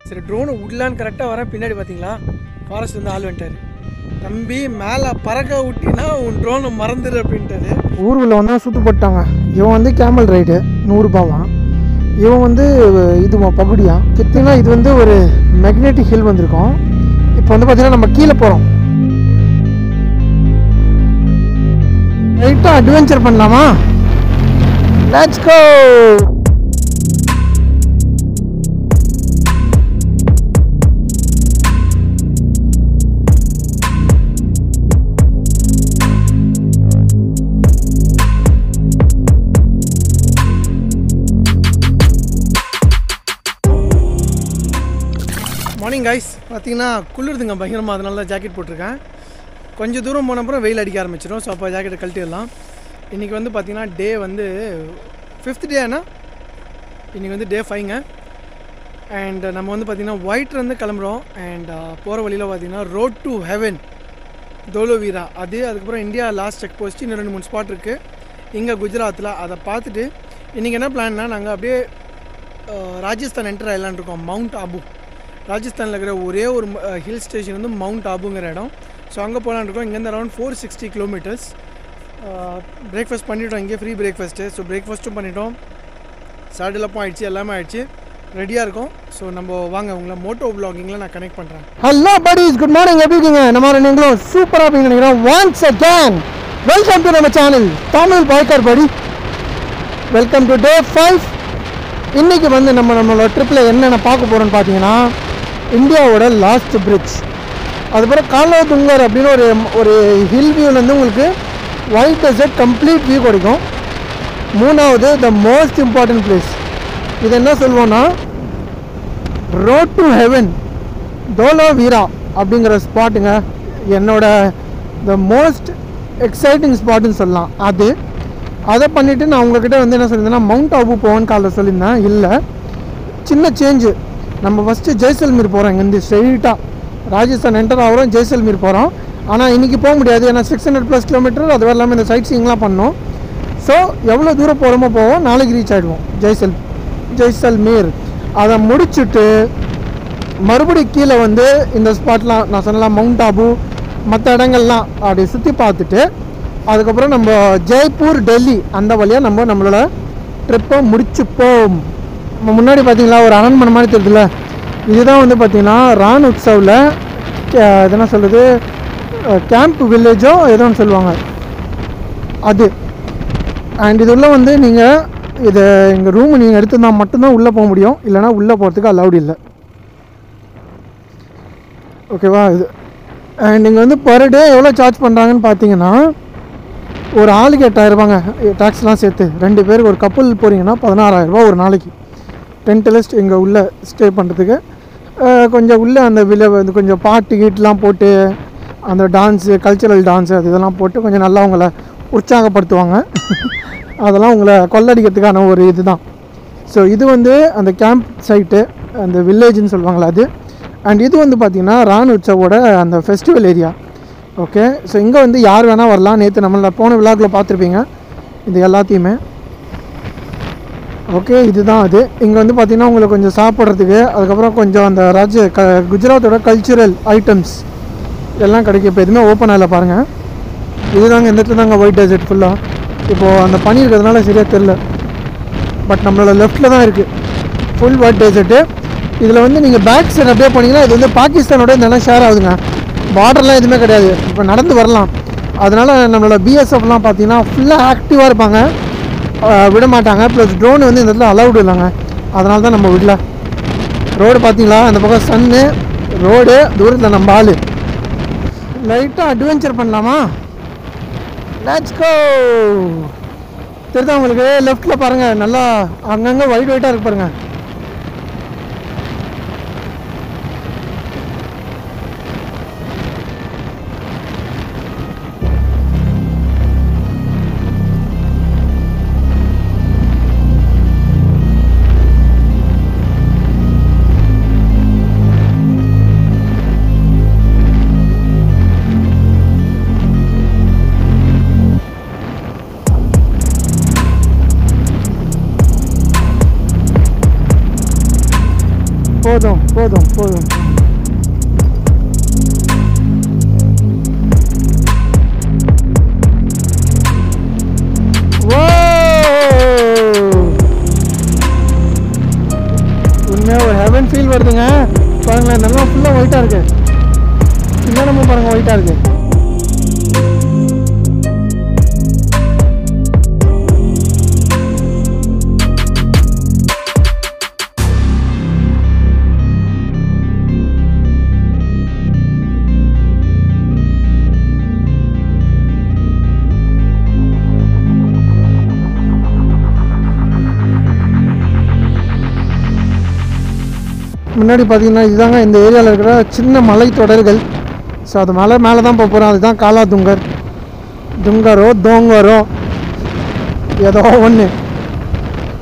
சரி ட்ரோனை விடலான்னு கரெக்டாக வரேன், பின்னாடி பார்த்தீங்களா ஃபாரஸ்ட் வந்து ஆள் வந்துட்டார். தம்பி மேலே பறக்க விட்டினா உன் ட்ரோனை மறந்துடு அப்படின்ட்டாரு. ஊருக்குள்ளே வந்தால் சுற்று போட்டாங்க. இவன் வந்து கேமல் ரைடு 100 ரூபாவான், இவன் வந்து இதுவா பகுடியா கித்தினா. இது வந்து ஒரு மேக்னெட்டிக் ஹில் வந்திருக்கோம். இப்போ வந்து பார்த்தீங்கன்னா நம்ம கீழே போகிறோம். ரைட்டாக அட்வென்ச்சர் பண்ணலாமா? Let's go. மார்னிங் கைஸ், பார்த்தீங்கன்னா குளிருதுங்க பயங்கரமாக, அதனால தான் ஜாக்கெட் போட்டிருக்கேன். கொஞ்சம் தூரம் போன அப்புறம் வெயில் அடிக்க ஆரம்பிச்சிடும். ஸோ அப்போ ஜாக்கெட்டை கழட்டிடலாம். இன்றைக்கி வந்து பார்த்திங்கன்னா டே வந்து 5th டேனா, இன்றைக்கி வந்து டே 5ங்க. அண்ட் நம்ம வந்து பார்த்திங்கன்னா ஒயிட்லேருந்து கிளம்புறோம். அண்ட் போகிற வழியில் பார்த்திங்கன்னா ரோட் டு ஹெவன் தோலோவீரா, அதுக்கப்புறம் இந்தியா லாஸ்ட் செக் போஸ்ட், இன்னும் 2-3 ஸ்பாட் இருக்குது இங்கே குஜராத்தில். அதை பார்த்துட்டு இன்றைக்கி என்ன பிளான்னா, நாங்கள் அப்படியே ராஜஸ்தான் என்டர் ஆகலான்னு இருக்கோம். மவுண்ட் ஆபு, ராஜஸ்தானில் இருக்கிற ஒரே ஒரு ஹில் ஸ்டேஷன் வந்து மவுண்ட் ஆபுங்கிற இடம். ஸோ அங்கே போகலான்னு இருக்கோம். இங்கேருந்து அரௌண்ட் 460 கிலோமீட்டர்ஸ். பிரேக்ஃபாஸ்ட் பண்ணிவிட்டோம், இங்கே ஃப்ரீ பிரேக்ஃபாஸ்ட்டு. ஸோ பிரேக்ஃபாஸ்ட்டும் பண்ணிட்டோம், சாடிலப்பும் ஆகிடுச்சு, எல்லாமே ஆகிடுச்சு, ரெடியாக இருக்கும். ஸோ நம்ம வாங்க உங்களை மோட்டோ வ்ளாகிங்கில் நான் கனெக்ட் பண்ணுறேன். Hello buddies, good morning. எப்படி இருக்கீங்க? நம்ம நீங்களும் சூப்பராக இருப்பீங்கன்னு நினைக்கிறோம். ஒன்ஸ் அகேன் வெல்கம் டு நம்ம சேனல் தமிழ் பைக்கர் படி. Welcome to day 5. இன்றைக்கி வந்து நம்மளோட ட்ரிப்பில் என்னென்ன பார்க்க போகிறோன்னு பார்த்தீங்கன்னா, இந்தியாவோட லாஸ்ட் பிரிட்ஜ், அதுக்கப்புறம் காலோதுங்கர் அப்படின்னு ஒரு ஹில் வியூலேருந்து உங்களுக்கு ஒயிட் டெசர்ட் கம்ப்ளீட் வியூ கிடைக்கும். 3வது த மோஸ்ட் இம்பார்ட்டன்ட் பிளேஸ், இது என்ன சொல்லுவோன்னா ரோட் டு ஹெவன் தோலோவீரா அப்படிங்கிற ஸ்பாட்டுங்க. என்னோட த மோஸ்ட் எக்ஸைட்டிங் ஸ்பாட்டுன்னு சொல்லலாம். அதை பண்ணிவிட்டு நான் உங்கள்கிட்ட வந்து என்ன சொல்லியிருந்தேன்னா மவுண்ட் ஆபு போவேன்னு காலையில் சொல்லியிருந்தேன். இல்லை, சின்ன சேஞ்சு. நம்ம ஃபஸ்ட்டு ஜெய்சல்மீர் போகிறோம். இங்கேருந்து ஸ்ட்ரெயிட்டாக ராஜஸ்தான் என்டர் ஆகிறோம், ஜெய்சல்மீர் போகிறோம். ஆனால் இன்றைக்கி போக முடியாது, ஏன்னா 600+ கிலோமீட்டர், அது எல்லாமே இந்த சைட் சீயிங்லாம் பண்ணோம். ஸோ எவ்வளோ தூரம் போகிறோமோ போவோம், நாளைக்கு ரீச் ஆகிடுவோம் ஜெய்சல்மீர். அதை முடிச்சுட்டு மறுபடியும் கீழே வந்து இந்த ஸ்பாட்லாம் நான் சொன்னலாம் மவுண்ட் ஆபு மற்ற இடங்கள்லாம் அப்படி சுற்றி பார்த்துட்டு அதுக்கப்புறம் நம்ம ஜெய்ப்பூர் டெல்லி அந்த வழியாக நம்மளோட ட்ரிப்பை முடிச்சுப்போம். நம்ம முன்னாடி பார்த்தீங்களா ஒரு அரண்மனை மாதிரி தெரியுதுல்ல, இதுதான் வந்து பார்த்திங்கன்னா ரான் உற்சவில் எதனா சொல்கிறது கேம்ப் வில்லேஜோ ஏதோன்னு சொல்லுவாங்க அது. அண்ட் இது உள்ளே வந்து நீங்கள் இதை எங்கள் ரூமு நீங்கள் எடுத்துருந்தால் மட்டும்தான் உள்ளே போக முடியும், இல்லைனா உள்ளே போகிறதுக்கு அலௌட் இல்லை. ஓகேவா? இது அண்ட் இங்கே வந்து பர் டே எவ்வளோ சார்ஜ் பண்ணுறாங்கன்னு பார்த்தீங்கன்னா, ஒரு ஆளுக்கு 8000 ரூபாங்க டேக்ஸ்லாம் சேர்த்து. 2 பேருக்கு ஒரு கப்பல் போகிறீங்கன்னா 16000 ரூபா ஒரு நாளைக்கு. டென்ட் இங்கே உள்ளே ஸ்டே பண்ணுறதுக்கு கொஞ்சம் உள்ளே அந்த வந்து கொஞ்சம் பாட்டு கீட்டெலாம் போட்டு அந்த டான்ஸு கல்ச்சுரல் டான்ஸு இதெல்லாம் போட்டு கொஞ்சம் நல்லா உங்களை உற்சாகப்படுத்துவாங்க. அதெல்லாம் உங்களை கொள்ளடிக்கிறதுக்கான ஒரு இது தான். ஸோ இது வந்து அந்த கேம்ப் சைட்டு, அந்த வில்லேஜ்னு சொல்லுவாங்களே அது. அண்ட் இது வந்து பார்த்திங்கன்னா ரான் உற்சவோட அந்த ஃபெஸ்டிவல் ஏரியா. ஓகே, ஸோ இங்கே வந்து யார் வேணால் வரலாம். நேற்று நம்மள போன விழாக்கில் பார்த்துருப்பீங்க இது எல்லாத்தையுமே. ஓகே, இதுதான் அது. இங்கே வந்து பார்த்திங்கன்னா உங்களுக்கு கொஞ்சம் சாப்பிட்றதுக்கு, அதுக்கப்புறம் கொஞ்சம் அந்த குஜராத்தோட கல்ச்சுரல் ஐட்டம்ஸ் எல்லாம் கிடைக்கும். இப்போ எதுவுமே ஓப்பன் ஆகலை பாருங்கள். இதுதாங்க இந்த இடத்துல தாங்க ஒயிட் டெசர்ட் ஃபுல்லாக. இப்போது அந்த பனி இருக்கிறதுனால சரியாக தெரில, பட் நம்மளோட லெஃப்ட்டில் தான் இருக்குது ஃபுல் ஒயிட் டெசர்ட்டு. இதில் வந்து நீங்கள் பேக் சைடு அப்படியே போனீங்கன்னா இது வந்து பாகிஸ்தானோட இந்த இடம் ஷேர் ஆகுதுங்க. பார்டர்லாம் எதுவுமே கிடையாது, இப்போ நடந்து வரலாம். அதனால் நம்மளோட பிஎஸ்எஃப்லாம் பார்த்தீங்கன்னா ஃபுல்லாக ஆக்டிவாக இருப்பாங்க, விட மாட்டாங்க. ப்ளஸ் ட்ரோன் வந்து இந்த இடத்துல அலௌடு இல்லைங்க, அதனால தான் நம்ம விடல. ரோடு பார்த்தீங்களா, அந்த பக்கம் சன்னு ரோடு, தூரத்தில் நம்ம ஆள். லைட்டாக அட்வென்ச்சர் பண்ணலாமா? Let's go. தெரியுதா உங்களுக்கு? லெஃப்ட்டில் பாருங்கள், நல்லா அங்கங்கே ஒயிட்டாக இருக்கு பாருங்கள். போதும் போதும். உண்மையாக ஒரு ஹெவன் ஃபீல் வருதுங்க. பாருங்களேன், நல்லா ஃபுல்லாக ஒயிட்டாக இருக்கு. இன்னமும் பாருங்கள் ஒயிட்டாக இருக்கு. முன்னாடி பார்த்தீங்கன்னா இதுதாங்க இந்த ஏரியாவில் இருக்கிற சின்ன மலை தொடர்கள். ஸோ அது மேலே தான் போக போகிறோம். அதுதான் காலா துங்கர், துங்கரோ தோங்கரோ ஏதோ ஒன்று.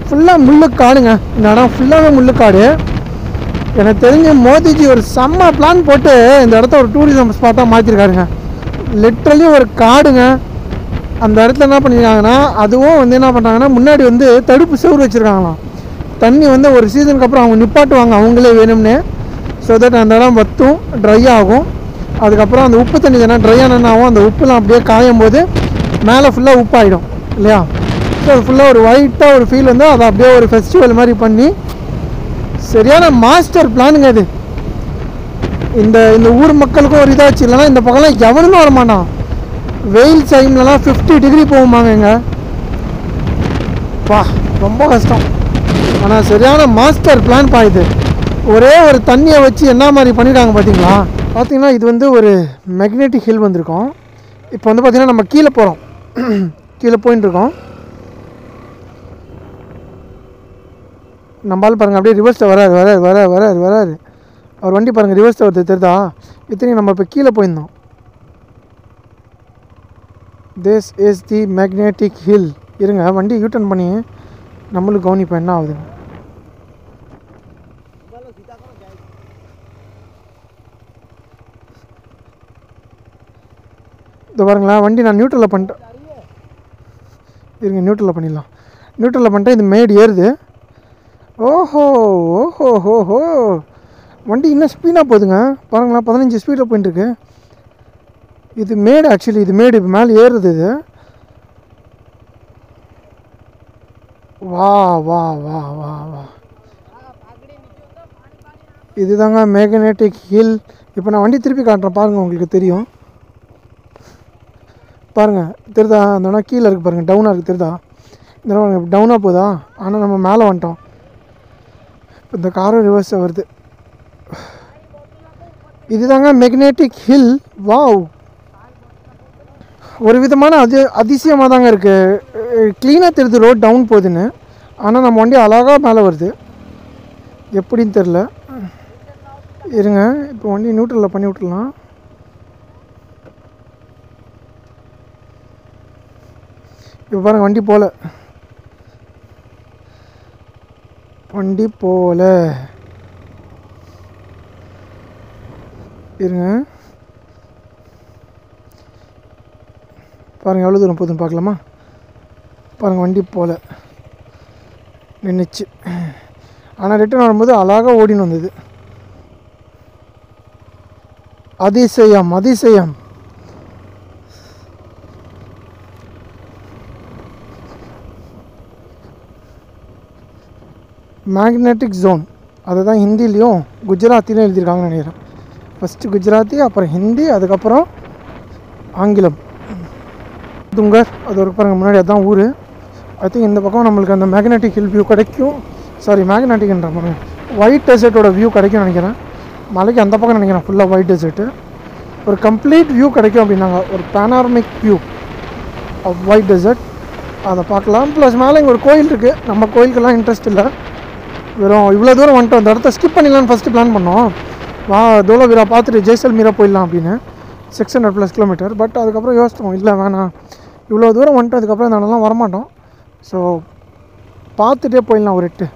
ஃபுல்லாக முள்ளுக்காடுங்க. இந்த இடம் ஃபுல்லாகவே முள்ளுக்காடு. எனக்கு தெரிஞ்ச மோதிஜி ஒரு செம்ம பிளான் போட்டு இந்த இடத்த ஒரு டூரிசம் ஸ்பாட்டாக மாற்றிருக்காருங்க. லிட்ரலி ஒரு காடுங்க. அந்த இடத்துல என்ன பண்ணியிருக்காங்கன்னா, அதுவும் வந்து என்ன பண்ணுறாங்கன்னா, முன்னாடி வந்து தடுப்பு செவுறு வச்சுருக்காங்களாம். தண்ணி வந்து ஒரு சீசனுக்கு அப்புறம் அவங்க நிப்பாட்டுவாங்க அவங்களே வேணும்னு. ஸோ தட் அந்த இடம் வற்றும், ட்ரை ஆகும். அதுக்கப்புறம் அந்த உப்பு தண்ணி தானே ட்ரை ஆனால் ஆகும். அந்த உப்புலாம் அப்படியே காயும் போது மேலே ஃபுல்லாக உப்பாயிடும் இல்லையா. ஸோ அது ஃபுல்லாக ஒரு ஒயிட்டாக ஒரு ஃபீல் வந்து அதை அப்படியே ஒரு ஃபெஸ்டிவல் மாதிரி பண்ணி சரியான மாஸ்டர் பிளானுங்க அது. இந்த இந்த ஊர் மக்களுக்கும் ஒரு இதாச்சு. இல்லைனா இந்த பக்கம்லாம் எவனுமே வரமாட்டான். வெயில் டைம்லலாம் 50 டிகிரி போகுமாங்க இங்கே. பா ரொம்ப கஷ்டம். ஆனால் சரியான மாஸ்டர் பிளான் இது. ஒரே ஒரு தண்ணியை வச்சு என்ன மாதிரி பண்ணிட்டாங்க பார்த்தீங்களா. பார்த்தீங்கன்னா இது வந்து ஒரு மேக்னெட்டிக் ஹில் வந்திருக்கோம். இப்போ வந்து பார்த்திங்கன்னா நம்ம கீழே போகிறோம். கீழே போயின்னு இருக்கோம். நம்மளால் பாருங்கள் அப்படியே ரிவர்ஸில் வராரு. அவர் வண்டி பாருங்கள் ரிவர்ஸில் வருது தெரியுதா. இத்தனையும் நம்ம இப்போ கீழே போயிருந்தோம். This is the magnetic hill. இருங்க வண்டி யூட்டர்ன் பண்ணி நம்மளுக்கு கவனிப்போம் என்ன ஆகுதுங்க. இது பாருங்களேன், வண்டி நான் நியூட்ரலில் பண்ணிட்டேன். இருங்க நியூட்ரலில் பண்ணிடலாம். நியூட்ரலில் பண்ணிட்டேன். இது மேடு ஏறுது. ஓஹோ ஓஹோ ஹோஹோ, வண்டி இன்னும் ஸ்பீடாக போகுதுங்க. பாருங்களேன் 15 ஸ்பீடில் போயிட்டுருக்கு. இது மேடு ஆக்சுவலி, இது மேடு இப்போ மேலே ஏறுது. இது வா வா வா வா வா, இதுதாங்க மேக்னெட்டிக் ஹில். இப்போ நான் வண்டி திருப்பி காட்டுறேன் பாருங்கள், உங்களுக்கு தெரியும். பாருங்கள் தெரியுதா, அந்த இடம் கீழே இருக்குது பாருங்கள், டவுனாக இருக்குது தெரியுதா. இந்த இடம் டவுனாக போதா, ஆனால் நம்ம மேலே வந்துட்டோம். இப்போ இந்த காரும் ரிவர்ஸாக வருது. இதுதாங்க மேக்னெட்டிக் ஹில். வாவ், ஒரு விதமான அதிசயமாக தாங்க இருக்குது. க்ளீனாக தெரியுது ரோட் டவுன் போகுதுன்னு. ஆனால் நம்ம வண்டி அழகாக மேலே வருது. எப்படின்னு தெரில. இருங்க இப்போ வண்டி நியூட்ரலில் பண்ணி விட்டுடலாம். இப்போ பாருங்கள் வண்டி போகல. இருங்க பாருங்கள் எவ்வளோ தூரம் போகுதுன்னு பார்க்கலாமா. பாருங்கள் வண்டி போகல, நின்றுச்சு. ஆனால் ரிட்டர்ன் வரும்போது அழகாக ஓடின்னு வந்தது. அதிசயம் அதிசயம். மேக்னெட்டிக் ஜோன், அதை தான் ஹிந்திலையும் குஜராத்திலையும் எழுதியிருக்காங்கன்னு நினைக்கிறேன். ஃபஸ்ட்டு குஜராத்தி, அப்புறம் ஹிந்தி, அதுக்கப்புறம் ஆங்கிலம். துங்கர் அது ஒரு பாருங்கள் முன்னாடி, அதுதான் ஊர். ஐ திங்க் இந்த பக்கம் நம்மளுக்கு அந்த மேக்னெட்டிக் ஹில் வியூ கிடைக்கும். சாரி மேக்னெட்டிக்ன்ற பாருங்க, ஒயிட் டெசர்ட்டோட வியூ கிடைக்கும்னு நினைக்கிறேன். மலைக்கு அந்த பக்கம் நினைக்கிறேன் ஃபுல்லாக ஒயிட் டெசர்ட்டு. ஒரு கம்ப்ளீட் வியூ கிடைக்கும் அப்படின்னாங்க, ஒரு பேனாரமிக் வியூ ஆஃப் ஒயிட் டெசர்ட். அதை பார்க்கலாம். ப்ளஸ் மேலே இங்கே ஒரு கோயில் இருக்குது. நம்ம கோயிலுக்கெல்லாம் இன்ட்ரெஸ்ட் இல்லை. வெறும் இவ்வளோ தூரம் வந்துட்டோம், இந்த இடத்த ஸ்கிப் பண்ணிடலான்னு ஃபஸ்ட்டு பிளான் பண்ணோம். வா தோலவீரா பார்த்துட்டு ஜெய்சல்மீரா போயிடலாம் அப்படின்னு, 600+ கிலோமீட்டர். பட் அதுக்கப்புறம் யோசித்தோம், இல்லை வேணாம், இவ்வளோ தூரம் வந்துட்டு அதுக்கப்புறம் இந்த இடம்லாம் வரமாட்டோம். ஸோ பார்த்துட்டே போயிடலாம் ஒரு 8.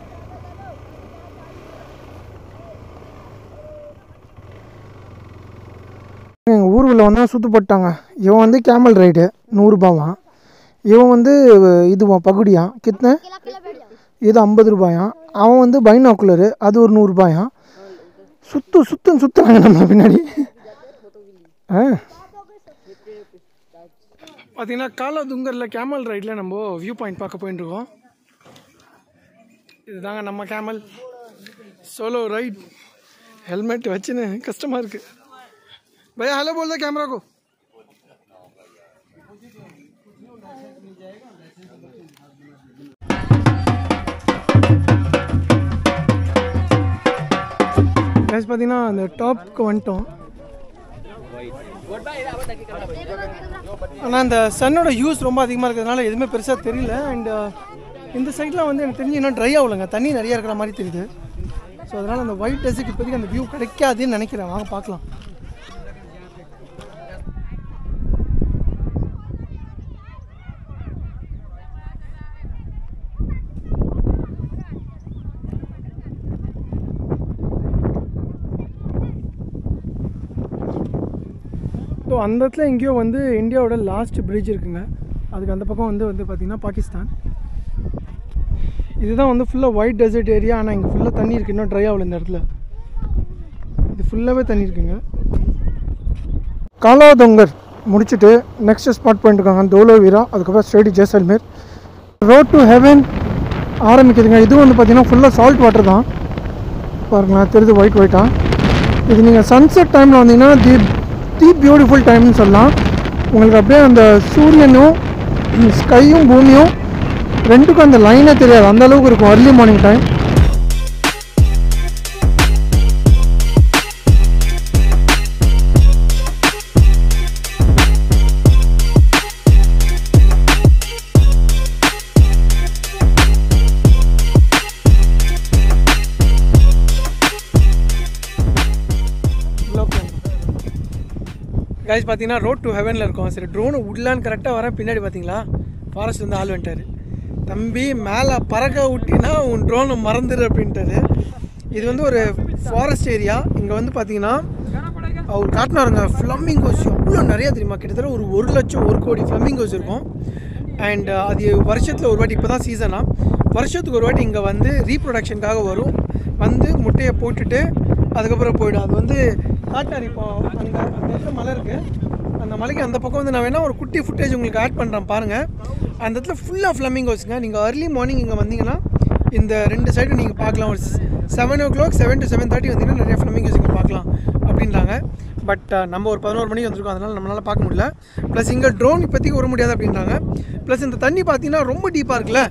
எங்கள் ஊருக்குள்ளே வந்தால் சுற்று போட்டாங்க. இவன் வந்து கேமல் ரைடு 100 ரூபாவான். இவன் வந்து இதுவான் பகுடியான் கிட்ன இது 50 ரூபாயான். அவன் வந்து பைனாக்குலரு அது ஒரு 100 ரூபாயான். சுற்றுறாங்க நம்ம பின்னாடி. பார்த்தீங்கன்னா காலாதுங்கரில் கேமல் ரைடில் நம்ம வியூ பாயிண்ட் பார்க்க போயிட்டு இருக்கோம். இதுதாங்க நம்ம கேமல் சோலோ ரைட். हेलमेट वच्चने कस्टमर के भैया हेलो बोल दे कैमरा को. गाइस பார்த்தீங்கன்னா அந்த டாப்க்கு வந்துட்டோம். ஆனால் அந்த சன்னோட யூஸ் ரொம்ப அதிகமாக இருக்கிறதுனால எதுவுமே பெருசாக தெரியல. அண்ட் இந்த சைட்லாம் வந்து எனக்கு தெரிஞ்சு இன்னும் ட்ரை ஆகலைங்க, தண்ணி நிறையா இருக்கிற மாதிரி தெரியுது. ஸோ அதனால் அந்த ஒயிட் டெஸ்க்கு இப்போதைக்கு அந்த வியூ கிடைக்காதுன்னு நினைக்கிறேன். வாங்க பார்க்கலாம். ஸோ அந்த இடத்துல எங்கேயோ வந்து இந்தியாவோட லாஸ்ட் பிரிட்ஜ் இருக்குங்க. அதுக்கு அந்த பக்கம் வந்து பார்த்திங்கன்னா பாகிஸ்தான். இதுதான் வந்து ஃபுல்லாக ஒயிட் டெசர்ட் ஏரியா. ஆனால் இங்கே ஃபுல்லாக தண்ணி இருக்குது, இன்னும் ட்ரை ஆகல. இந்த இடத்துல இது ஃபுல்லாகவே தண்ணி இருக்குங்க. காலாதுங்கர் முடிச்சுட்டு நெக்ஸ்ட் ஸ்பாட் பாயிண்ட் இருக்காங்க தோலோவீரா, அதுக்கப்புறம் straight Jaisalmer. Road to heaven ஆரம்பிக்குதுங்க. இது வந்து பார்த்திங்கன்னா ஃபுல்லாக சால்ட் வாட்டர் தான். பாருங்களேன், தெரியுது ஒயிட் ஒயிட்டாக. இது நீங்கள் சன்செட் டைமில் வந்தீங்கன்னா தி பியூட்டிஃபுல் டைம்னு சொல்லலாம். உங்களுக்கு அப்படியே அந்த சூரியனும் ஸ்கையும் பூமியும் ரெண்டுக்கும் அந்த லைனே தெரியாது, அந்த அளவுக்கு இருக்கும் அர்லி மார்னிங் டைம். கைஸ் பார்த்தீங்கன்னா ரோட் டு ஹெவனில் இருக்கும். சரி ட்ரோனை விடலான்னு கரெக்டாக வரேன், பின்னாடி பார்த்தீங்களா ஃபாரஸ்ட் வந்து ஆள் வந்துட்டார். தம்பி மேலே பறக்க விட்டினா உன் ட்ரோனை மறந்துடு அப்படின்ட்டாரு. இது வந்து ஒரு ஃபாரஸ்ட் ஏரியா. இங்கே வந்து பார்த்தீங்கன்னா அவர் காட்டினாருங்க ஃப்ளமிங்கோஸ் எவ்வளோ நிறையா தெரியுமா, கிட்டத்தட்ட ஒரு 1 லட்சம் 1 கோடி ஃப்ளமிங்கோஸ் இருக்கும். அண்ட் அது வருஷத்தில் ஒரு வாட்டி, இப்போ தான் சீசனாக, வருஷத்துக்கு ஒரு வாட்டி இங்கே வந்து ரீப்ரொடக்ஷனுக்காக வரும். வந்து முட்டையை போட்டுட்டு அதுக்கப்புறம் போய்டும். அது வந்து காட்டினார். இப்போ அந்த இடத்துல மலை இருக்குது, அந்த மலைக்கு அந்த பக்கம் வந்து நான் வேணால் ஒரு குட்டி ஃபுட்டேஜ் உங்களுக்கு ஆட் பண்ணுறேன் பாருங்கள். அந்த இடத்துல ஃபுல்லாக ஃப்ளமிங்கோஸுங்க. நீங்கள் அர்லி மார்னிங் இங்கே வந்தீங்கன்னா இந்த 2 சைடும் நீங்கள் பார்க்கலாம். ஒரு 7 o'clock 7 to 7:30 வந்தீங்கன்னா நிறைய ஃப்ளமிங்கோஸ் இங்கே பார்க்கலாம் அப்படின்றாங்க. பட் நம்ம ஒரு 11 மணிக்கு வந்திருக்கோம், அதனால் நம்மளால் பார்க்க முடியல. ப்ளஸ் இங்கே ட்ரோன் இப்போதைக்கு வர முடியாது அப்படின்றாங்க. ப்ளஸ் இந்த தண்ணி பார்த்தீங்கன்னா ரொம்ப டீப்பாக இருக்குல்ல,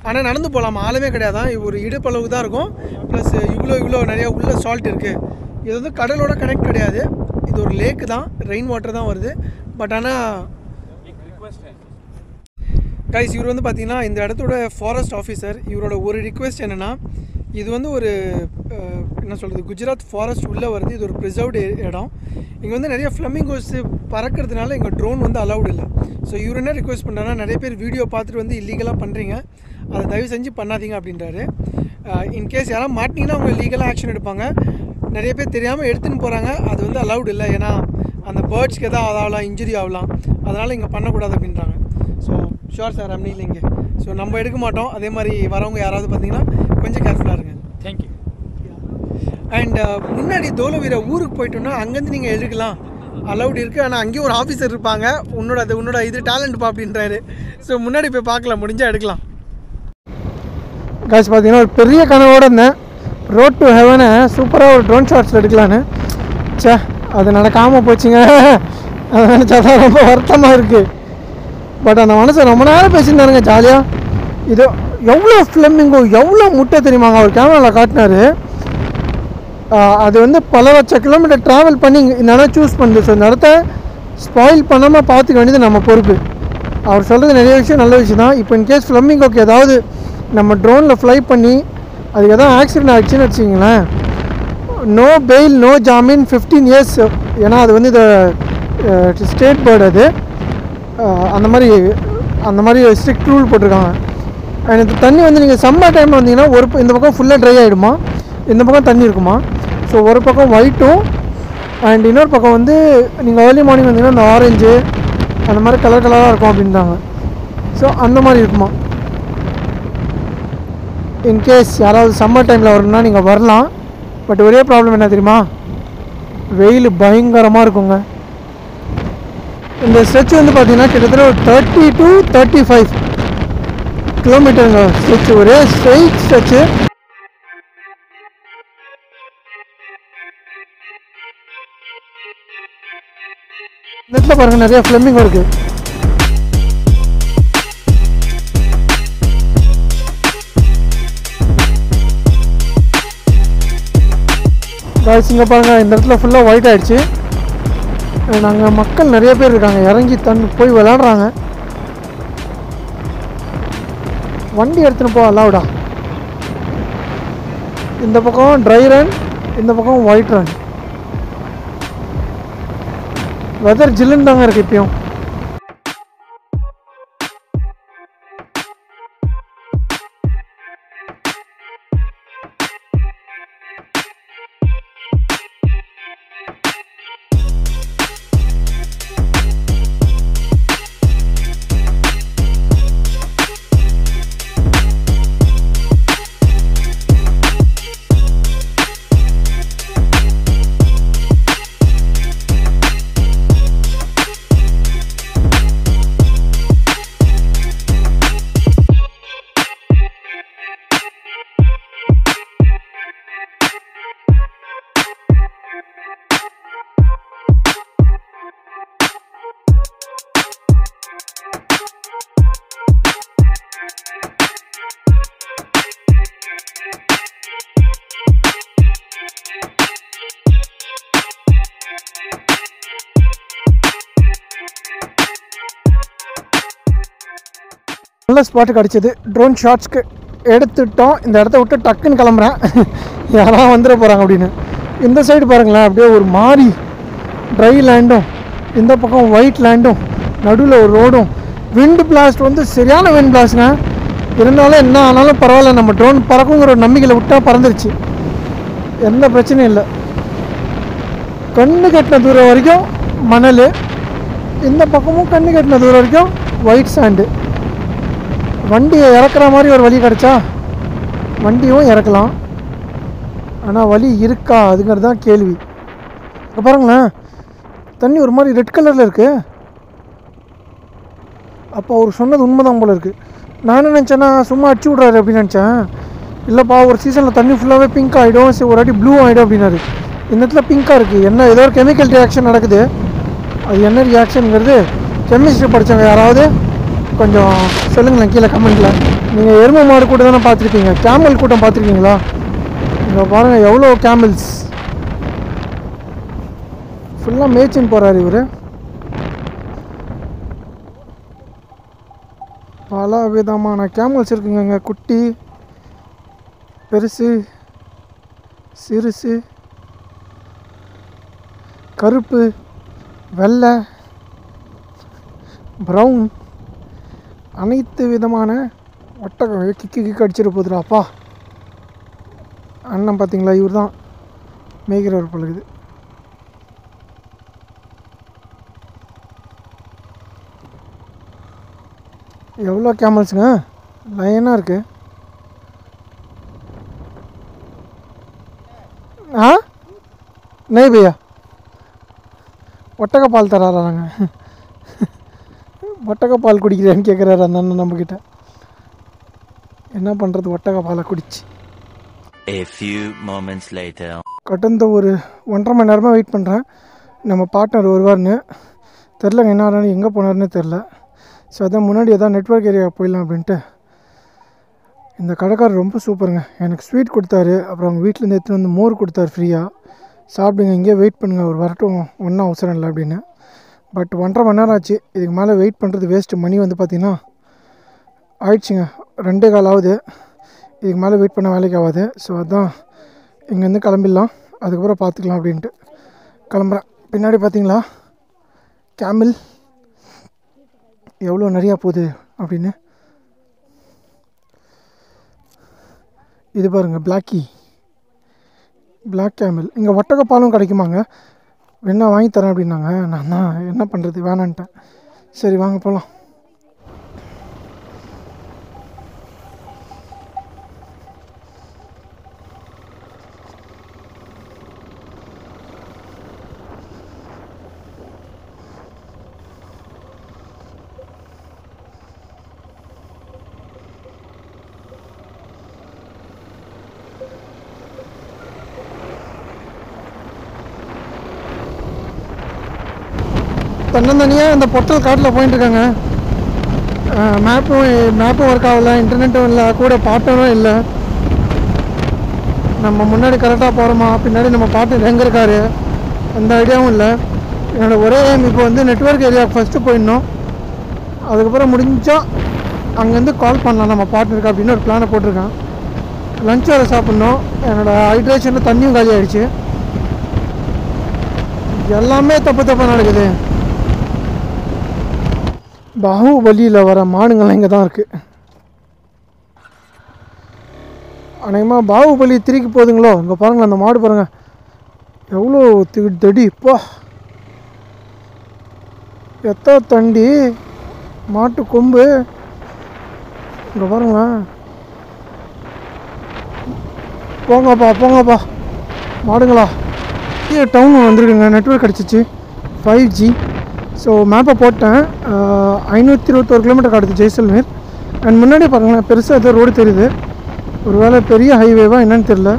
ஆனால் நடந்து போகலாம், ஆழமே கிடையாதான், ஒரு இடுப்பளவு தான் இருக்கும். ப்ளஸ் இவ்வளோ நிறையா உள்ள சால்ட் இருக்குது. இது வந்து கடலோட கனெக்ட் கிடையாது, இது ஒரு லேக்கு தான், ரெயின் வாட்டர் தான் வருது. பட் ஆனால் கைஸ் இவர் வந்து பார்த்தீங்கன்னா இந்த இடத்தோட ஃபாரஸ்ட் ஆஃபீஸர். இவரோட ஒரு ரிக்வெஸ்ட் என்னென்னா, இது வந்து ஒரு என்ன சொல்கிறது, குஜராத் ஃபாரஸ்ட் உள்ளே வருது, இது ஒரு ப்ரிசர்வ்டு இடம். இங்கே வந்து நிறைய ஃப்ளமிங்கோஸ் பறக்கிறதுனால இங்கே ட்ரோன் வந்து அலவுட் இல்லை. ஸோ இவர் என்ன ரிக்வெஸ்ட் பண்ணுறாருன்னா, நிறைய பேர் வீடியோ பார்த்துட்டு வந்து இல்லீகலாக பண்ணுறீங்க, அதை தயவு செஞ்சு பண்ணாதீங்க அப்படின்றாரு. இன்கேஸ் யாராவது மாட்டிங்கன்னா அவங்க லீகலாக ஆக்ஷன் எடுப்பாங்க. நிறைய பேர் தெரியாமல் எடுத்துன்னு போகிறாங்க, அது வந்து அலவுட் இல்லை. ஏன்னா அந்த பேர்ட்ஸ்க்கு எதாவது ஆகலாம், இன்ஜுரி ஆகலாம், அதனால் இங்கே பண்ணக்கூடாது அப்படின்றாங்க. ஸோ ஷோர் சார் அப்படி இல்லைங்க. ஸோ நம்ம எடுக்க மாட்டோம். அதே மாதிரி வரவங்க யாராவது பார்த்தீங்கன்னா கொஞ்சம் கேர்ஃபுல்லாக இருங்க. தேங்க்யூ. அண்ட் முன்னாடி தோலோவீரா ஊருக்கு போயிட்டோன்னா அங்கேருந்து நீங்கள் எடுக்கலாம், அலவுட் இருக்குது. ஆனால் அங்கேயும் ஒரு ஆஃபீஸர் இருப்பாங்க, உன்னோட இது டேலண்ட்ப்பா அப்படின்றாரு. ஸோ முன்னாடி போய் பார்க்கலாம், முடிஞ்சால் எடுக்கலாம். காசு பார்த்தீங்கன்னா ஒரு பெரிய கனவோடு இருந்தேன், ரோட் டு ஹெவனை சூப்பராக ஒரு ட்ரோன் ஷாட்ஸ் எடுக்கலான்னு. சே, அது நடக்காமல் போச்சுங்க. அதை நினச்சா தான் ரொம்ப வருத்தமாக இருக்குது. பட் அந்த மனசை ரொம்ப நேரம் பேசியிருந்தாருங்க ஜாலியாக. இது எவ்வளோ ஃப்ளமிங்கோ, எவ்வளோ முட்டை தெரியுமாங்க, அவர் கேமராவில் காட்டினார். அது வந்து பல லட்சம் கிலோமீட்டர் ட்ராவல் பண்ணி இந்த இடம் சூஸ் பண்ணுது. ஸோ இந்த இடத்த ஸ்பாயில் பண்ணாமல் பார்த்துக்க வேண்டியது நம்ம பொறுப்பு. அவர் சொல்கிறது நிறைய விஷயம் நல்ல விஷயம் தான். இப்போ இன்கேஸ் ஃப்ளமிங்கோக்கு ஏதாவது நம்ம ட்ரோனில் ஃப்ளை பண்ணி அதுக்கு எதாவது ஆக்சிடென்ட் ஆகிடுச்சின்னு வச்சிங்களேன், நோ பெயில் நோ ஜாமீன் 15 years. ஏன்னா அது வந்து இந்த ஸ்டேட் பேர்டு, அது அந்த மாதிரி ஸ்ட்ரிக்ட் ரூல் போட்டிருக்காங்க. அண்ட் இந்த தண்ணி வந்து நீங்கள் சம்மர் டைமில் வந்தீங்கன்னா இந்த பக்கம் ஃபுல்லாக ட்ரை ஆகிடுமா, இந்த பக்கம் தண்ணி இருக்குமா. ஸோ ஒரு பக்கம் ஒயிட்டும் அண்ட் இன்னொரு பக்கம் வந்து நீங்கள் ஏர்லி மார்னிங் வந்தீங்கன்னா இந்த ஆரஞ்சு அந்த மாதிரி கலராக இருக்கும் அப்படின்றாங்க. ஸோ அந்த மாதிரி இருக்குமா. இன்கேஸ் யாராவது சம்மர் டைமில் வரணும்னா நீங்கள் வரலாம். பட் ஒரே ப்ராப்ளம் என்ன தெரியுமா, வெயில் பயங்கரமாக இருக்குங்க. இந்த ஸ்ட்ரெச் வந்து பார்த்தீங்கன்னா கிட்டத்தட்ட ஒரு 30 to 35 கிலோமீட்டருங்க ஸ்ட்ரெச், ஒரே ஸ்ட்ரெயிட் ஸ்ட்ரெச்சு. இந்த இடத்துல பாருங்கள் நிறைய ஃப்ளெமிங்கோ இருக்குது. இங்கே பாருங்கள் இந்த இடத்துல ஃபுல்லாக ஒயிட் ஆகிடுச்சு. நாங்கள் மக்கள் நிறைய பேர் இருக்காங்க, இறங்கி போய் விளாட்றாங்க. வண்டி எடுத்துன்னு போ அலவுடா. இந்த பக்கம் ட்ரை ரன், இந்த பக்கம் ஒயிட் ரன். வெதர் ஜில்லுன்னு தாங்க இருக்குது இப்பயும். நல்ல ஸ்பாட்டு கிடச்சிது. ட்ரோன் ஷாட்ஸ்க்கு எடுத்துட்டோம். இந்த இடத்த விட்டு டக்குன்னு கிளம்புறேன், யாராவது வந்துட போகிறாங்க அப்படின்னு. இந்த சைடு பாருங்களேன், அப்படியே ஒரு மாதிரி ட்ரை லேண்டும், இந்த பக்கம் ஒயிட் லேண்டும், நடுவில் ஒரு ரோடும். விண்டு பிளாஸ்ட் வந்து சரியான விண்ட் பிளாஸ்ட்ங்க. இருந்தாலும் என்ன ஆனாலும் பரவாயில்ல, நம்ம ட்ரோன் பறக்குங்கிற ஒரு நம்பிக்கையில் விட்டால் பறந்துருச்சு, எந்த பிரச்சனையும் இல்லை. கண்ணு கட்டின தூரம் வரைக்கும் மணல், இந்த பக்கமும் கண்ணு கட்டின தூரம் வரைக்கும் ஒயிட் சாண்டு. வண்டியை இறக்குற மாதிரி ஒரு வழி கிடச்சா வண்டியும் இறக்கலாம், ஆனால் வழி இருக்கா அதுங்கிறது தான் கேள்வி. இப்போ பாருங்களேன், தண்ணி ஒரு மாதிரி ரெட் கலரில் இருக்குது. அப்போ அவர் சொன்னது உண்மைதான் போல் இருக்குது. நான் என்ன நினச்சேன்னா சும்மா அடிச்சு விட்றாரு அப்படின்னு நினச்சேன். இல்லைப்பா, ஒரு சீசனில் தண்ணி ஃபுல்லாகவே பிங்க் ஆகிடும், ஒரு வாட்டி ப்ளூ ஆகிடும் அப்படின்னாரு. இந்த இடத்துல பிங்காக இருக்குது, என்ன ஏதோ ஒரு கெமிக்கல் ரியாக்ஷன் நடக்குது. அது என்ன ரியாக்ஷனுங்கிறது கெமிஸ்ட்ரி படித்தவங்க யாராவது கொஞ்சம் சொல்லுங்களேன் கீழே கமெண்ட்டில். நீங்கள் எருமை மாடு கூட்டம் தானே பார்த்துருக்கீங்க, கேமல் கூட்டம் பார்த்துருக்கீங்களா? இங்கே பாருங்கள் எவ்வளோ கேமல்ஸ், ஃபுல்லாக மேய்ச்சின்னு போகிறாரு இவர். பல விதமான கேமல்ஸ் இருக்குங்க, குட்டி, பெருசு, சிறுசு, கருப்பு, வெள்ளை, ப்ரௌன், அனைத்து விதமான ஒட்டகம். கிக்கு அடிச்சிட போகுதுடாப்பா. அண்ணன் பார்த்தீங்களா, இவர் தான் மேய்கிறவர் பழகுது. எவ்வளோ கேமல்ஸுங்க லைனாக இருக்குது. நெய் பையா ஒட்டகப்பால் தராறாங்க. ஒட்டகப்பால் குடிக்கிறேன்னு கேட்குறாரு அந்த அண்ணன் நம்மக்கிட்ட. என்ன பண்ணுறது, ஒட்டகப்பாலை குடிச்சு. கடந்த ஒரு 1.5 மணி நேரமாக வெயிட் பண்ணுறேன். நம்ம பார்ட்னர் வருவார்னு தெரிலங்க, என்ன ஆனாலும் எங்கே போனார்னு தெரில. ஸோ அதான் முன்னாடி எதாவது நெட்வொர்க் ஏரியா போயிடலாம் அப்படின்ட்டு. இந்த கடைக்காரர் ரொம்ப சூப்பருங்க, எனக்கு ஸ்வீட் கொடுத்தாரு. அப்புறம் அவங்க வீட்டிலேருந்து எடுத்துகிட்டு வந்து மோர் கொடுத்தாரு ஃப்ரீயாக. சாப்பிடுங்க, இங்கேயே வெயிட் பண்ணுங்கள், அவர் வரட்டும், ஒன்றும் அவசரம் இல்லை அப்படின்னு. பட் 1.5 மணி நேரம் ஆச்சு, இதுக்கு மேலே வெயிட் பண்ணுறது வேஸ்ட்டு. மணி வந்து பார்த்திங்கன்னா ஆயிடுச்சுங்க, 2:15 ஆகுது. இதுக்கு மேலே வெயிட் பண்ண வேலைக்கு ஆகாது. ஸோ அதுதான் இங்கேருந்து கிளம்பிடலாம், அதுக்கப்புறம் பார்த்துக்கலாம் அப்படின்ட்டு கிளம்புறேன். பின்னாடி பார்த்தீங்களா கேமில் எவ்வளோ நிறையா போகுது அப்படின்னு. இது பாருங்கள் பிளாக் கேமில். இங்கே ஒட்டகப்பாலும் கிடைக்குமாங்க, வேணா வாங்கி தரேன் அப்படின்னாங்க. நான் தான் என்ன பண்ணுறது, வேணான்ட்டேன். சரி வாங்க போகலாம். தன்னந்தனியாக இந்த பொட்டல் காட்டில் போயிட்டுருக்காங்க. மேப்பும் ஒர்க் ஆகலை, இன்டர்நெட்டும் இல்லை, கூட பார்ட்னரும் இல்லை. நம்ம முன்னாடி கரெக்டாக போகிறோமா, பின்னாடி நம்ம பார்ட்னர் எங்கே இருக்காரு எந்த ஐடியாவும் இல்லை. என்னோடய ஒரே எய்ம் இப்போ வந்து நெட்வொர்க் ஏரியாவுக்கு ஃபஸ்ட்டு போயிடணும். அதுக்கப்புறம் முடிஞ்சால் அங்கேருந்து கால் பண்ணலாம் நம்ம பார்ட்னருக்கு அப்படின்னு ஒரு பிளானை போட்டிருக்கேன். லஞ்ச் வேறு சாப்பிட்ணும். என்னோடய ஹைட்ரேஷனில் தண்ணியும் காலி ஆகிடுச்சு. எல்லாமே தப்பு நடக்குது. பாகுபலியில் வர மாடுங்கள்லாம் இங்கே தான் இருக்குது. அநேகமாக பாகுபலி திருக்கி போகுதுங்களோ. இங்கே பாருங்களேன், அந்த மாடு பாருங்கள் எவ்வளோ தடி. இப்போ எத்தனை தண்டி மாட்டு கொம்பு. இங்கே பாருங்களேன். போங்கப்பா மாடுங்களா. டவுன் வந்துருக்குங்க. நெட்வொர்க் கிடச்சிச்சு 5G. ஸோ மேப்பை போட்டேன். 521 கிலோமீட்டர் காட்டுது ஜெய்சல்மேர். அண்ட் முன்னாடி பாருங்களேன், பெருசாக ஏதோ ரோடு தெரியுது. ஒரு வேளை பெரிய ஹைவேவா என்னன்னு தெரில.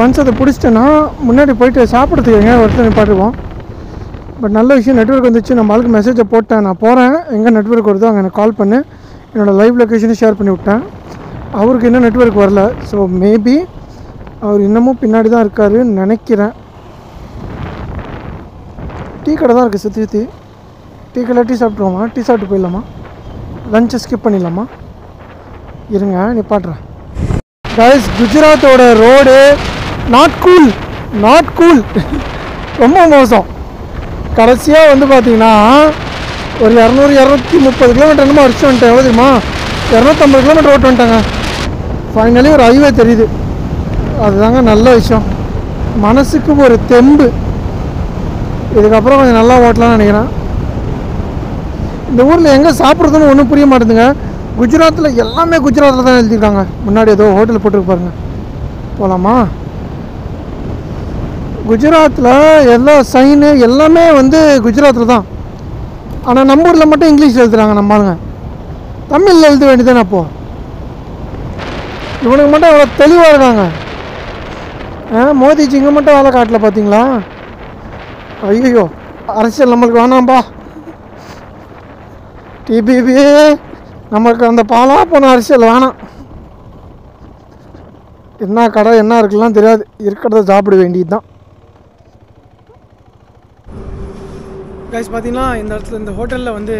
ஒன்ஸ் அதை பிடிச்சிட்டேன்னா முன்னாடி போயிட்டு சாப்பிட்றதுக்கு எங்கேயா ஒருத்தர் நிப்பாட்டுவோம். பட் நல்ல விஷயம், நெட்வொர்க் வந்துச்சு. நம்ம ஆளுக்கு மெசேஜை போட்டேன், நான் போகிறேன், எங்கே நெட்வொர்க் வருதோ அங்கே எனக்கு கால் பண்ணு. என்னோடய லைவ் லொக்கேஷனை ஷேர் பண்ணி விட்டேன். அவருக்கு இன்னும் நெட்வொர்க் வரல. ஸோ மேபி அவர் இன்னமும் பின்னாடி தான் இருக்காருன்னு நினைக்கிறேன். டீ கடை தான் இருக்குது சுற்றி. டீ கடை டீ சாப்பிட்ருவோமா? டீ சாப்பிட்டு போயிடலாமா? லஞ்சை ஸ்கிப் பண்ணிடலாமா? இருங்க நிப்பாட்டுறேன். கைஸ், குஜராத்தோட ரோடு நாட் கூல் ரொம்ப மோசம். கடைசியாக வந்து பார்த்தீங்கன்னா ஒரு 230 கிலோமீட்டர் என்னமோ அடிச்சு வந்துட்டேன். எவ்வளோ தெரியுமா? 250 கிலோமீட்டர் ஓட்டு வந்துட்டாங்க. ஃபைனலி ஒரு ஹைவே தெரியுது. அதுதாங்க நல்ல விஷயம். மனசுக்கு ஒரு தெம்பு. இதுக்கப்புறம் கொஞ்சம் நல்லா ஓட்டலாம்னு நினைக்கிறேன். இந்த ஊரில் எங்கே சாப்பிட்றதுன்னு ஒன்றும் புரிய மாட்டேங்குங்க. குஜராத்தில் எல்லாமே குஜராத்தில் தான் எழுதியிருக்காங்க. முன்னாடி ஏதோ ஹோட்டல் போட்டுருக்கு பாருங்க. போகலாமா? குஜராத்தில் எல்லா சைனு எல்லாமே வந்து குஜராத்தில் தான். ஆனால் நம்ம ஊரில் மட்டும் இங்கிலீஷில் எழுதுறாங்க. நம்ம ஆளுங்க தமிழில் எழுத வேண்டியதானே. அப்போது இவனுக்கு மட்டும் அவ்வளோ தெளிவாக இருக்காங்க. மோதிஜி இங்கே மட்டும் வேலை காட்டல பார்த்தீங்களா? ஐயோ, அரசியல் நம்மளுக்கு வேணாம்பா. டிபிபி நமக்கு அந்த பாலா போன அரசியல் வேணாம். என்ன கடை என்ன இருக்குலாம் தெரியாது, இருக்கிறத சாப்பிட வேண்டியது தான். கைஸ் பார்த்தீங்கன்னா இந்த இடத்துல இந்த ஹோட்டலில் வந்து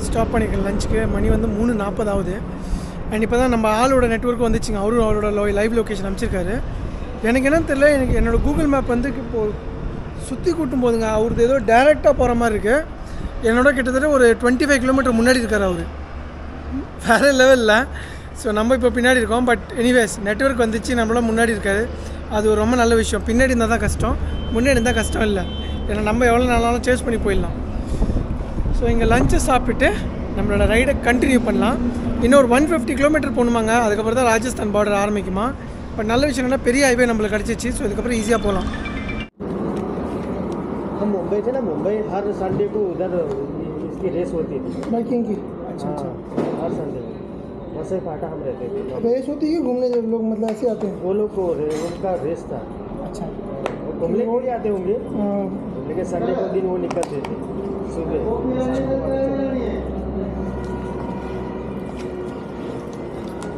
ஸ்டாப் பண்ணியிருக்கேன் லஞ்சுக்கு. மணி வந்து 3:40 ஆகுது. அண்ட் இப்போ தான் நம்ம ஆளோட நெட்வொர்க் வந்துச்சுங்க. அவரோட லைவ் லொக்கேஷன் அனுப்பிச்சிருக்காரு. எனக்கு என்னன்னு தெரியல, எனக்கு என்னோடய கூகுள் மேப் வந்து இப்போது சுற்றி கூட்டும் போதுங்க அவருக்கு ஏதோ டேரெக்டாக போகிற மாதிரி இருக்குது. என்னோட கிட்டத்தட்ட ஒரு 25 கிலோமீட்டர் முன்னாடி இருக்கார் அவர். வேறு லெவலில். ஸோ நம்ம இப்போ பின்னாடி இருக்கோம். பட் எனிவேஸ் நெட்வொர்க் வந்துச்சு, நம்மளாம் முன்னாடி இருக்காது. அது ஒரு ரொம்ப நல்ல விஷயம். பின்னாடி இருந்தால் தான் கஷ்டம், முன்னாடி இருந்தால் கஷ்டம் இல்லை. ஏன்னா நம்ம எவ்வளோ நாளாலும் சேஸ் பண்ணி போயிடலாம். ஸோ இங்கே லஞ்சை சாப்பிட்டு நம்மளோட ரைடை கண்டினியூ பண்ணலாம். இன்னொரு 150 கிலோமீட்டர் போகணுமாங்க. அதுக்கப்புறம் தான் ராஜஸ்தான் பார்டர் ஆரம்பிக்குமா. பட் நல்ல விஷயம் என்னன்னா பெரிய ஹைவே நம்மளுக்கு கிடச்சிச்சு. ஸோ இதுக்கப்புறம் ஈஸியாக போகலாம். हम मुंबई थे ना, मुंबई हर संडे को उधर इसकी रेस होती थी बाइकिंग की। अच्छा, हर संडे वहाँ से फाटा हम रहते थे। रेस होती है घूमने जब लोग मतलब ऐसे आते हैं? वो लोग को उनका रेस था। अच्छा, वो घूमने को ही आते होंगे, लेकिन संडे को दिन वो निकलते थे सुबह।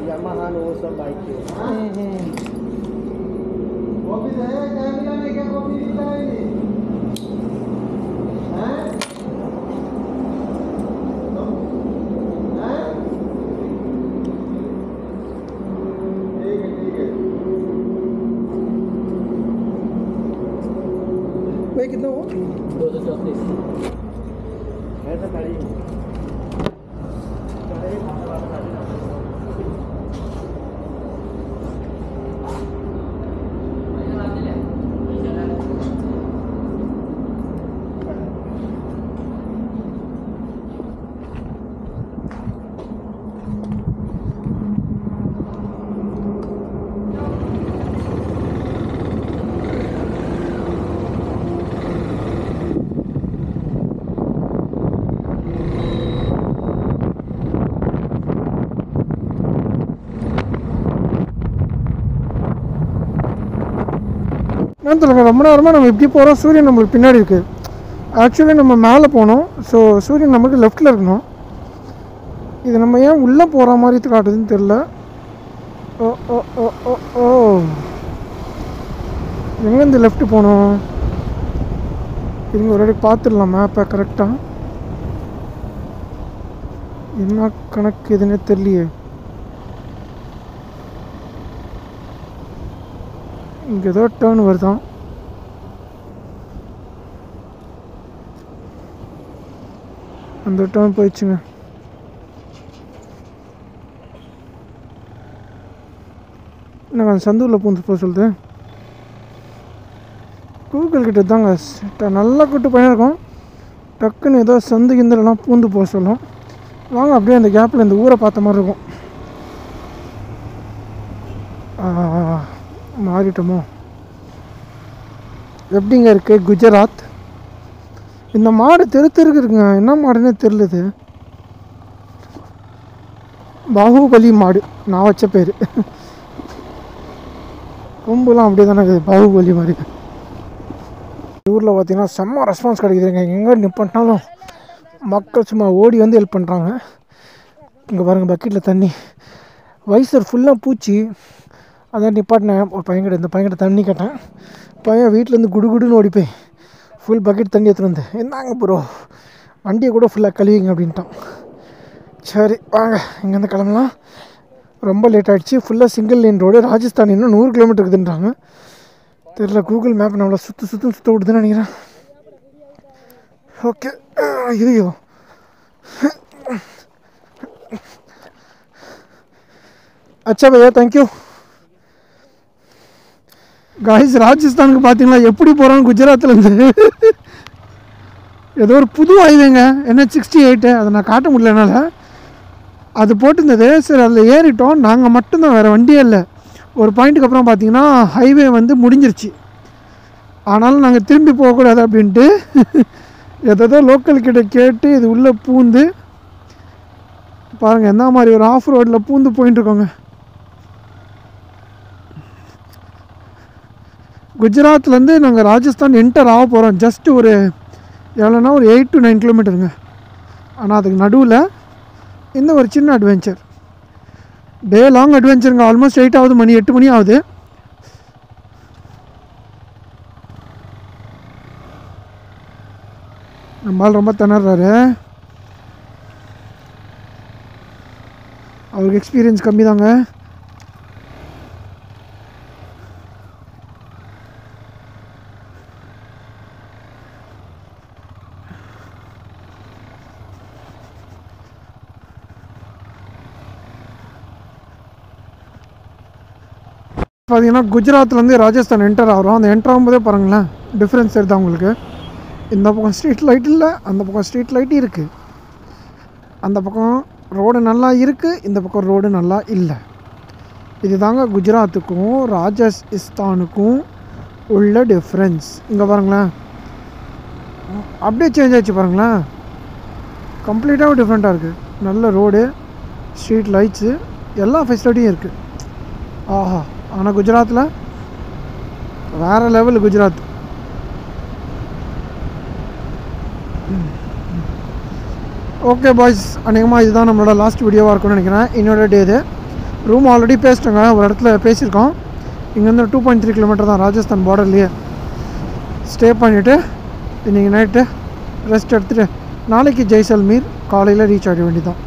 यामाहा वो सब बाइक थे। भाई कितना हुआ? 234 है तो गाड़ी என்ன சொல்லுங்க, ரொம்ப நேரமாக நம்ம இப்படி போகிறோம். சூரியன் நம்மளுக்கு பின்னாடி இருக்குது. ஆக்சுவலி நம்ம மேலே போனோம். ஸோ சூரியன் நமக்கு லெஃப்டில் இருக்கணும். இது நம்ம ஏன் உள்ளே போகிற மாதிரி காட்டுதுன்னு தெரில. ஓ ஓ ஓ ஓ ஓ எங்கேருந்து லெஃப்ட் போகணும்? இவங்க ஒரு வாட்டி பார்த்துடலாம் மேப்பை கரெக்டாக. என்ன கணக்கு இதுன்னே தெரியலையே. இங்கே ஏதோ டேர்ன் வருதான். அந்த டேர்ன் போயிடுச்சுங்க. என்னங்க அந்த சந்தூரில் பூந்து போக சொல்லுது. கூகுள் கிட்ட தாங்க நல்லா கூட்டு பையன் இருக்கும். டக்குன்னு ஏதோ சந்து கிந்தலாம் பூந்து போக சொல்லும். வாங்க அப்படியே அந்த கேப்பில் இந்த ஊரை பார்த்த மாதிரி இருக்கும். மாறிட்டோமோ? எப்படிங்க இருக்குது குஜராத்? இந்த மாடு தெருக்கு இருக்குங்க. என்ன மாடுன்னே தெரியலது. பாகுபலி மாடு நான் வச்ச பேர். கொம்புலாம் அப்படியே தானே இருக்குது, பாகுபலி மாதிரி. ஊரில் பார்த்தீங்கன்னா செம்ம ரெஸ்பான்ஸ் கிடைக்குதுங்க. எங்கே நிப்பாட்டினாலும் மக்கள் சும்மா ஓடி வந்து ஹெல்ப் பண்ணுறாங்க. இங்கே பாருங்கள் பக்கெட்டில் தண்ணி, வைசர் ஃபுல்லாக பூச்சி. அதான் நிப்பாட்டினேன். ஒரு பையன்கிட்ட இந்த பையன்கிட்ட தண்ணி கேட்டேன். பையன் வீட்டிலேருந்து குடுகுடுன்னு ஓடி போய் ஃபுல் பக்கெட் தண்ணி எடுத்துகிட்டு வந்து, என்னங்க ப்ரோ வண்டியை கூட ஃபுல்லாக கழுவிங்க அப்படின்ட்டான். சரி வாங்க இங்கேருந்து கிளம்பலாம். ரொம்ப லேட் ஆகிடுச்சு. ஃபுல்லாக சிங்கிள் லைன் ரோடு. ராஜஸ்தான் இன்னும் 100 கிலோமீட்டர் இருக்குதுன்றாங்க. தெரியல, கூகுள் மேப் நம்மளை சுற்ற விடுதுன்னு நினைக்கிறேன். ஓகே. ஐயோ அச்சா பையா, தேங்க்யூ. காய்ஸ் ராஜஸ்தானுக்கு பார்த்தீங்களா எப்படி போகிறாங்க குஜராத்லேருந்து. ஏதோ ஒரு புது ஹைவேங்க, NH68. அதை நான் காட்ட முடியல என்னால். அது போட்டிருந்தது. சரி அதில் ஏறிட்டோம். நாங்கள் மட்டும்தான், வேறு வண்டியே இல்லை. ஒரு பாயிண்ட்டுக்கு அப்புறம் பார்த்தீங்கன்னா ஹைவே வந்து முடிஞ்சிருச்சு. ஆனாலும் நாங்கள் திரும்பி போகக்கூடாது அப்படின்ட்டு எதோ லோக்கல் கிட்ட கேட்டு இது உள்ளே பூந்து பாருங்கள் என்ன மாதிரி ஒரு ஆஃப் ரோடில் பூந்து போயிட்டுருக்கோங்க. குஜராத்லேருந்து நாங்கள் ராஜஸ்தான் என்டர் ஆக போகிறோம். ஜஸ்ட்டு ஒரு எவ்வளோனா ஒரு 8 to 9 கிலோமீட்டருங்க. ஆனால் அதுக்கு நடுவில் இந்த ஒரு சின்ன அட்வென்ச்சர், டே லாங் அட்வென்ச்சருங்க. ஆல்மோஸ்ட் 8 ஆகுது, மணி 8 மணி ஆகுது. நம்மளால் ரொம்ப திணறாரு. அவருக்கு எக்ஸ்பீரியன்ஸ் கம்மி தாங்க. பார்த்தீங்கன்னா குஜராத்லேருந்து ராஜஸ்தான் என்டர் ஆகிறோம். அந்த என்டர் ஆகும்போதே பாருங்களேன் டிஃப்ரென்ஸ் எடுத்தா உங்களுக்கு. இந்த பக்கம் ஸ்ட்ரீட் லைட் இல்லை, அந்த பக்கம் ஸ்ட்ரீட் லைட் இருக்குது. அந்த பக்கம் ரோடு நல்லா இருக்குது, இந்த பக்கம் ரோடு நல்லா இல்லை. இது தாங்க குஜராத்துக்கும் ராஜஸ்தானுக்கும் உள்ள டிஃப்ரென்ஸ். இங்கே பாருங்களேன் அப்படியே சேஞ்ச் ஆகிடுச்சு பாருங்களேன். கம்ப்ளீட்டாக டிஃப்ரெண்ட்டாக இருக்குது. நல்ல ரோடு, ஸ்ட்ரீட் லைட்ஸு, எல்லா ஃபெசிலிட்டியும் இருக்குது. ஆஹா. ஆனால் குஜராத்தில் வேறு லெவல் குஜராத். ஓகே பாய்ஸ், அநேகமாக இதுதான் நம்மளோட லாஸ்ட் வீடியோவாக இருக்கும்னு நினைக்கிறேன். இன்னொரு டே இது. ரூம் ஆல்ரெடி பேசிட்டோங்க, ஒரு இடத்துல பேசியிருக்கோம். இங்கேருந்து 2.3 கிலோமீட்டர் தான் ராஜஸ்தான் பார்டர்லேயே. ஸ்டே பண்ணிவிட்டு இன்றைக்கி நைட்டு ரெஸ்ட் எடுத்துகிட்டு நாளைக்கு ஜெய்சல்மீர் காலையில் ரீச் ஆக வேண்டியதான்.